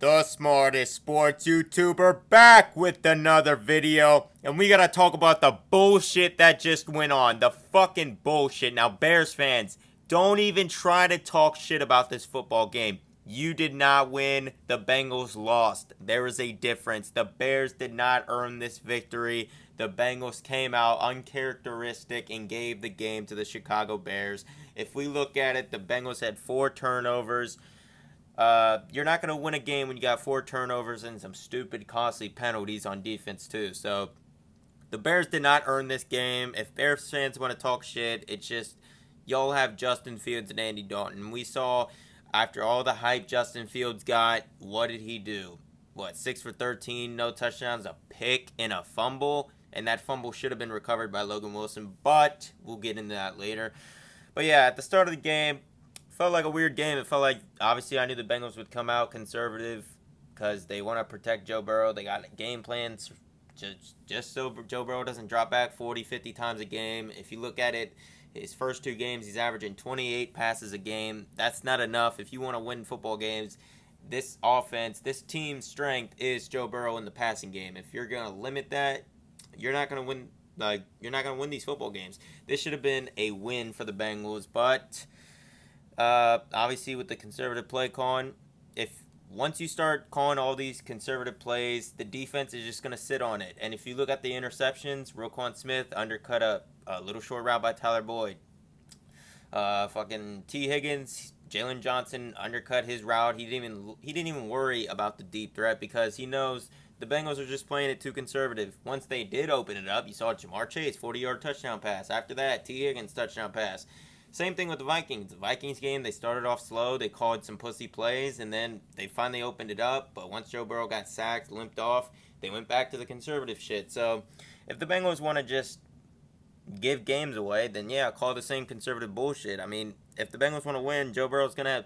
the smartest sports YouTuber, back with another video. And we gotta talk about the bullshit that just went on. The fucking bullshit. Now, Bears fans, don't even try to talk shit about this football game. You did not win. The Bengals lost. There is a difference. The Bears did not earn this victory. The Bengals came out uncharacteristic and gave the game to the Chicago Bears. If we look at it, the Bengals had 4 turnovers. You're not going to win a game when you got 4 turnovers and some stupid, costly penalties on defense, too. So, the Bears did not earn this game. If Bears fans want to talk shit, it's just, y'all have Justin Fields and Andy Dalton. We saw, after all the hype Justin Fields got, what did he do? 6 for 13, no touchdowns, a pick, and a fumble. And that fumble should have been recovered by Logan Wilson, but we'll get into that later. But yeah, at the start of the game, felt like a weird game. It felt like, obviously, I knew the Bengals would come out conservative because they want to protect Joe Burrow. They got game plans just so Joe Burrow doesn't drop back 40, 50 times a game. If you look at it, his first 2 games, he's averaging 28 passes a game. That's not enough. If you want to win football games, this offense, this team's strength is Joe Burrow in the passing game. If you're going to limit that, you're not going to win. You're not going to win these football games. This should have been a win for the Bengals, but obviously with the conservative play calling, once you start calling all these conservative plays, the defense is just going to sit on it. And if you look at the interceptions, Roquan Smith undercut a little short route by Tyler Boyd. Fucking T. Higgins, Jalen Johnson undercut his route. He didn't even worry about the deep threat because he knows the Bengals are just playing it too conservative. Once they did open it up, you saw Jamar Chase, 40-yard touchdown pass. After that, T. Higgins touchdown pass. Same thing with the Vikings. The Vikings game, they started off slow. They called some pussy plays, and then they finally opened it up. But once Joe Burrow got sacked, limped off, they went back to the conservative shit. So if the Bengals want to just give games away, then yeah, call the same conservative bullshit. I mean, if the Bengals want to win, Joe Burrow's going to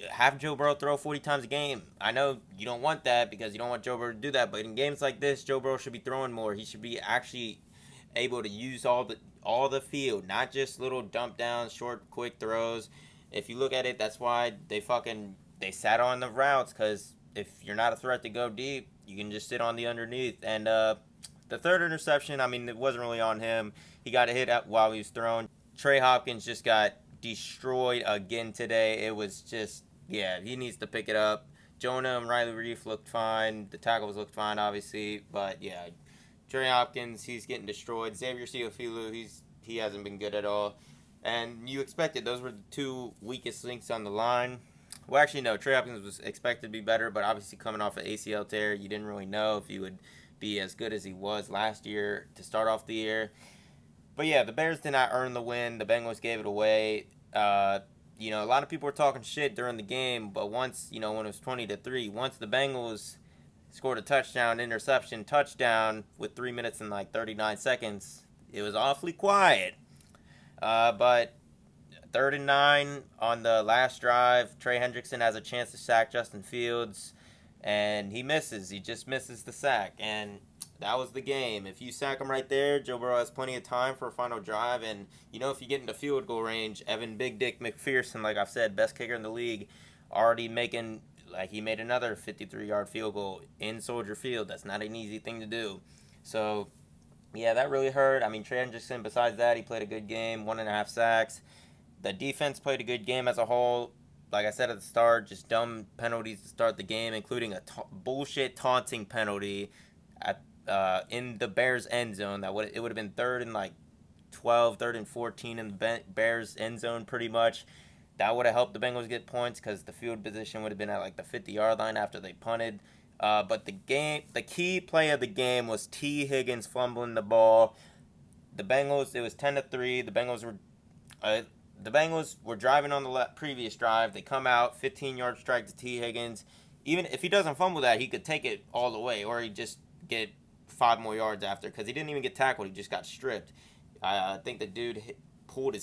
have Joe Burrow throw 40 times a game. I know you don't want that because you don't want Joe Burrow to do that, but in games like this, Joe Burrow should be throwing more. He should be actually able to use all the field, not just little dump downs, short, quick throws. If you look at it, that's why they sat on the routes, because if you're not a threat to go deep, you can just sit on the underneath. And the third interception, I mean, it wasn't really on him. He got a hit while he was throwing. Trey Hopkins just got destroyed again today. It was just, yeah, he needs to pick it up. Jonah and Riley Reef looked fine. The tackles looked fine, obviously. But, yeah, Trey Hopkins, he's getting destroyed. Xavier Ciofilo, he hasn't been good at all. And you expected those were the 2 weakest links on the line. Well, actually, no. Trey Hopkins was expected to be better, but obviously coming off an ACL tear, you didn't really know if he would be as good as he was last year to start off the year. But yeah, the Bears did not earn the win. The Bengals gave it away. A lot of people were talking shit during the game, but once, when it was 20-3, once the Bengals scored a touchdown with 3 minutes and 39 seconds, it was awfully quiet. But 3rd and 9 on the last drive, Trey Hendrickson has a chance to sack Justin Fields, and he misses. He just misses the sack, and that was the game. If you sack him right there, Joe Burrow has plenty of time for a final drive. And, if you get into field goal range, Evan Big Dick McPherson, like I've said, best kicker in the league, already making, he made another 53-yard field goal in Soldier Field. That's not an easy thing to do. So, yeah, that really hurt. I mean, Trey Hendrickson, besides that, he played a good game, 1.5 sacks. The defense played a good game as a whole. Like I said at the start, just dumb penalties to start the game, including a bullshit taunting penalty in the Bears end zone. It would have been 3rd and 12, 3rd and 14 in the Bears end zone pretty much. That would have helped the Bengals get points because the field position would have been at the 50-yard line after they punted. But the key play of the game was T. Higgins fumbling the ball. The Bengals, it was 10-3. The Bengals were driving on the previous drive. They come out, 15-yard strike to T. Higgins. Even if he doesn't fumble that, he could take it all the way, or he'd just get 5 more yards after, because he didn't even get tackled. He just got stripped. I think the dude pulled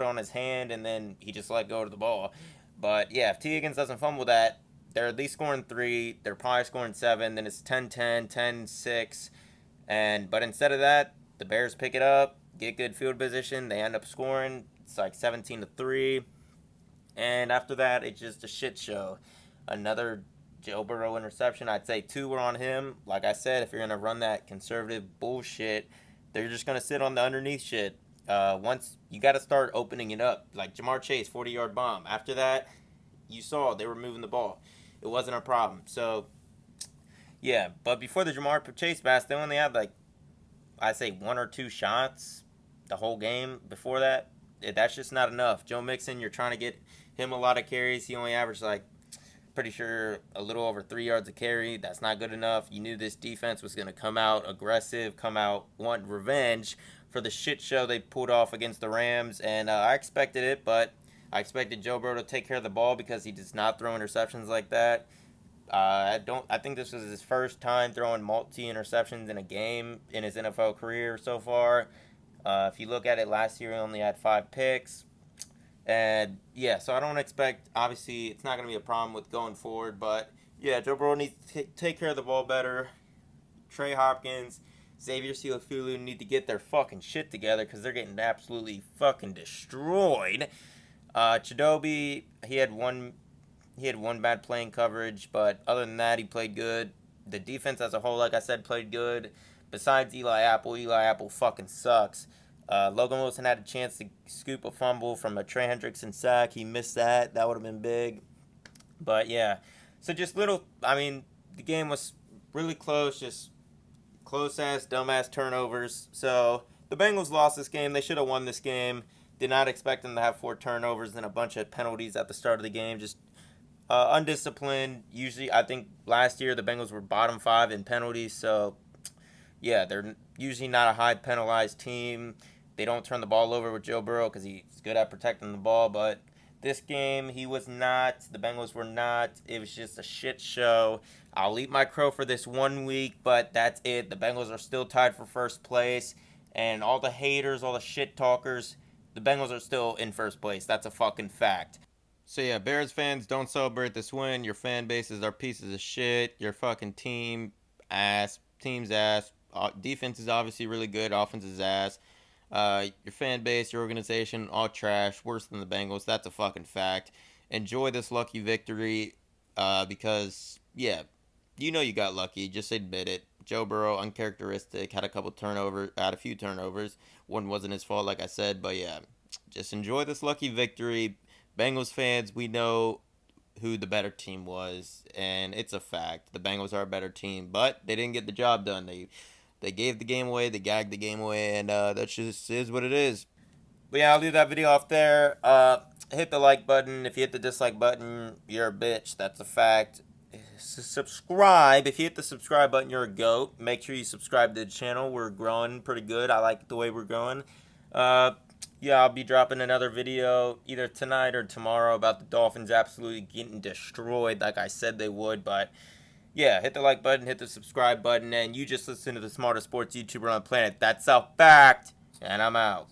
on his hand, and then he just let go of the ball. But yeah, if T. Higgins doesn't fumble that, they're at least scoring 3. They're probably scoring 7. Then it's 10-10, 10-6. But instead of that, the Bears pick it up, get good field position. They end up scoring. It's 17-3. And after that, it's just a shit show. Another Joe Burrow interception. I'd say 2 were on him. Like I said, if you're going to run that conservative bullshit, they're just going to sit on the underneath shit. Once you got to start opening it up. Like Jamar Chase, 40-yard bomb. After that, you saw they were moving the ball. It wasn't a problem. So, yeah. But before the Jamar Chase pass, they only had like, I'd say 1 or 2 shots the whole game before that. That's just not enough. Joe Mixon, you're trying to get him a lot of carries. He only averaged like, pretty sure, a little over 3 yards a carry. That's not good enough. You knew this defense was going to come out aggressive, come out want revenge for the shit show they pulled off against the Rams, and I expected it, but I expected Joe Burrow to take care of the ball because he does not throw interceptions like that. I think this was his first time throwing multi interceptions in a game in his NFL career so far. If you look at it, last year he only had 5 picks. And yeah, so I don't expect, obviously, it's not going to be a problem with going forward, but yeah, Joe Burrow needs to take care of the ball better. Trey Hopkins, Xavier Sealafulu need to get their fucking shit together because they're getting absolutely fucking destroyed. Chidobe, he had one bad playing coverage, but other than that, he played good. The defense as a whole, like I said, played good. Besides Eli Apple fucking sucks. Logan Wilson had a chance to scoop a fumble from a Trey Hendrickson sack. He missed that. That would have been big. But yeah, so just the game was really close, just close-ass, dumbass turnovers. So the Bengals lost this game. They should have won this game. Did not expect them to have 4 turnovers and a bunch of penalties at the start of the game. Just undisciplined. Usually, I think last year the Bengals were bottom 5 in penalties. So yeah, they're usually not a high penalized team. They don't turn the ball over with Joe Burrow because he's good at protecting the ball. But this game, he was not. The Bengals were not. It was just a shit show. I'll eat my crow for this 1 week, but that's it. The Bengals are still tied for first place. And all the haters, all the shit talkers, the Bengals are still in first place. That's a fucking fact. So yeah, Bears fans, don't celebrate this win. Your fan bases are pieces of shit. Your fucking team's ass. Defense is obviously really good. Offense is ass. Your fan base, your organization, all trash. Worse than the Bengals. That's a fucking fact. Enjoy this lucky victory because, yeah, you know you got lucky. Just admit it. Joe Burrow, uncharacteristic, had a few turnovers. One wasn't his fault, like I said, but yeah, just enjoy this lucky victory. Bengals fans, we know who the better team was, and it's a fact. The Bengals are a better team, but they didn't get the job done. They gave the game away, they gagged the game away, and that just is what it is. But yeah, I'll leave that video off there. Hit the like button. If you hit the dislike button, you're a bitch. That's a fact. Subscribe. If you hit the subscribe button, you're a goat. Make sure you subscribe to the channel. We're growing pretty good. I like the way we're growing. Yeah, I'll be dropping another video either tonight or tomorrow about the Dolphins absolutely getting destroyed like I said they would. But yeah, hit the like button, hit the subscribe button, and you just listen to the smartest sports YouTuber on the planet. That's a fact. And I'm out.